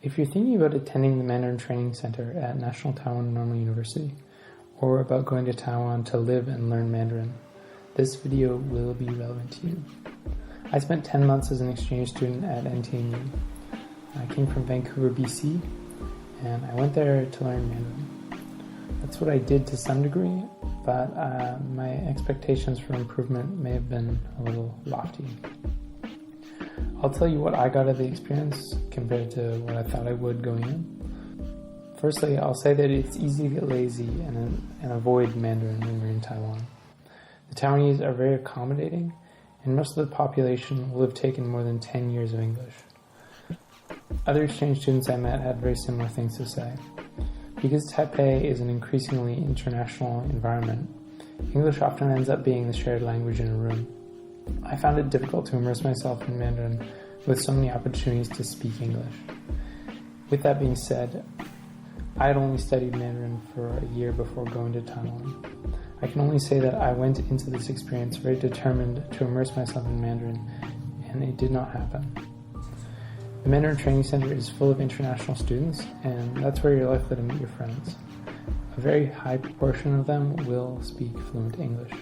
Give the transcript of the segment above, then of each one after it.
If you're thinking about attending the Mandarin Training Center at National Taiwan Normal University, or about going to Taiwan to live and learn Mandarin, this video will be relevant to you. I spent 10 months as an exchange student at NTNU. I came from Vancouver, BC, and I went there to learn Mandarin. That's what I did to some degree, but my expectations for improvement may have been a little lofty. I'll tell you what I got out of the experience compared to what I thought I would going in. Firstly, I'll say that it's easy to get lazy and avoid Mandarin when you're in Taiwan. The Taiwanese are very accommodating, and most of the population will have taken more than 10 years of English. Other exchange students I met had very similar things to say. Because Taipei is an increasingly international environment, English often ends up being the shared language in a room. I found it difficult to immerse myself in Mandarin with so many opportunities to speak English. With that being said, I had only studied Mandarin for a year before going to Taiwan. I can only say that I went into this experience very determined to immerse myself in Mandarin, and it did not happen. The Mandarin Training Center is full of international students, and that's where you're likely to meet your friends. A very high proportion of them will speak fluent English.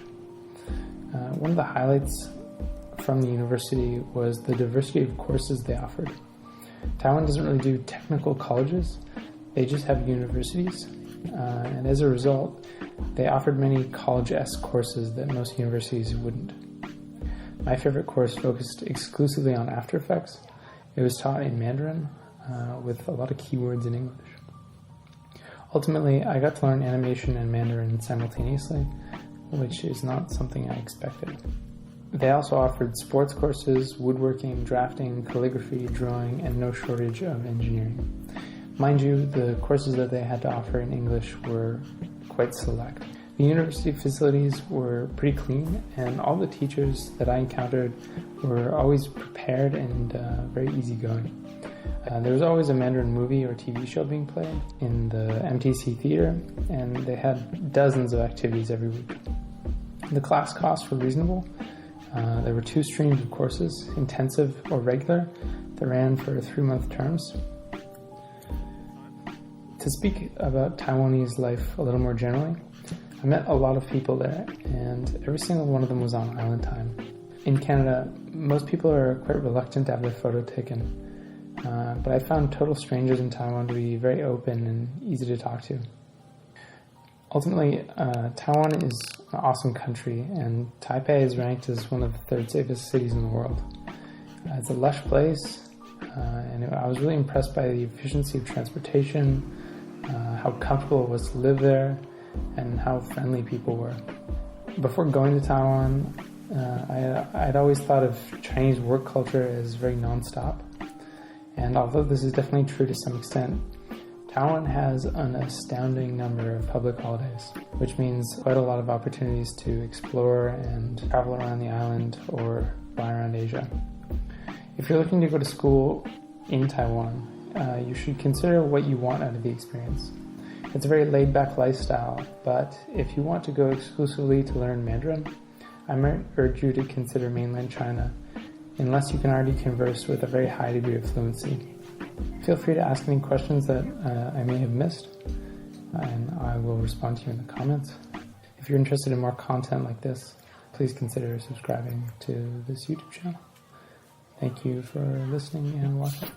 One of the highlights from the university was the diversity of courses they offered. Taiwan doesn't really do technical colleges, they just have universities, and as a result, they offered many college-esque courses that most universities wouldn't. My favorite course focused exclusively on After Effects. It was taught in Mandarin with a lot of keywords in English. Ultimately, I got to learn animation and Mandarin simultaneously, which is not something I expected. They also offered sports courses, woodworking, drafting, calligraphy, drawing, and no shortage of engineering. Mind you, the courses that they had to offer in English were quite select. The university facilities were pretty clean, and all the teachers that I encountered were always prepared and very easygoing. There was always a Mandarin movie or TV show being played in the MTC theater, and they had dozens of activities every week. The class costs were reasonable. There were 2 streams of courses, intensive or regular, that ran for 3-month terms. To speak about Taiwanese life a little more generally, I met a lot of people there, and every single one of them was on island time. In Canada, most people are quite reluctant to have their photo taken, but I found total strangers in Taiwan to be very open and easy to talk to. Ultimately, Taiwan is an awesome country, and Taipei is ranked as one of the 3rd safest cities in the world. It's a lush place, and I was really impressed by the efficiency of transportation, how comfortable it was to live there, and how friendly people were. Before going to Taiwan, I'd always thought of Chinese work culture as very non-stop. And although this is definitely true to some extent, Taiwan has an astounding number of public holidays, which means quite a lot of opportunities to explore and travel around the island or fly around Asia. If you're looking to go to school in Taiwan, you should consider what you want out of the experience. It's a very laid-back lifestyle, but if you want to go exclusively to learn Mandarin, I might urge you to consider mainland China, unless you can already converse with a very high degree of fluency. Feel free to ask any questions that I may have missed, and I will respond to you in the comments. If you're interested in more content like this, please consider subscribing to this YouTube channel. Thank you for listening and watching.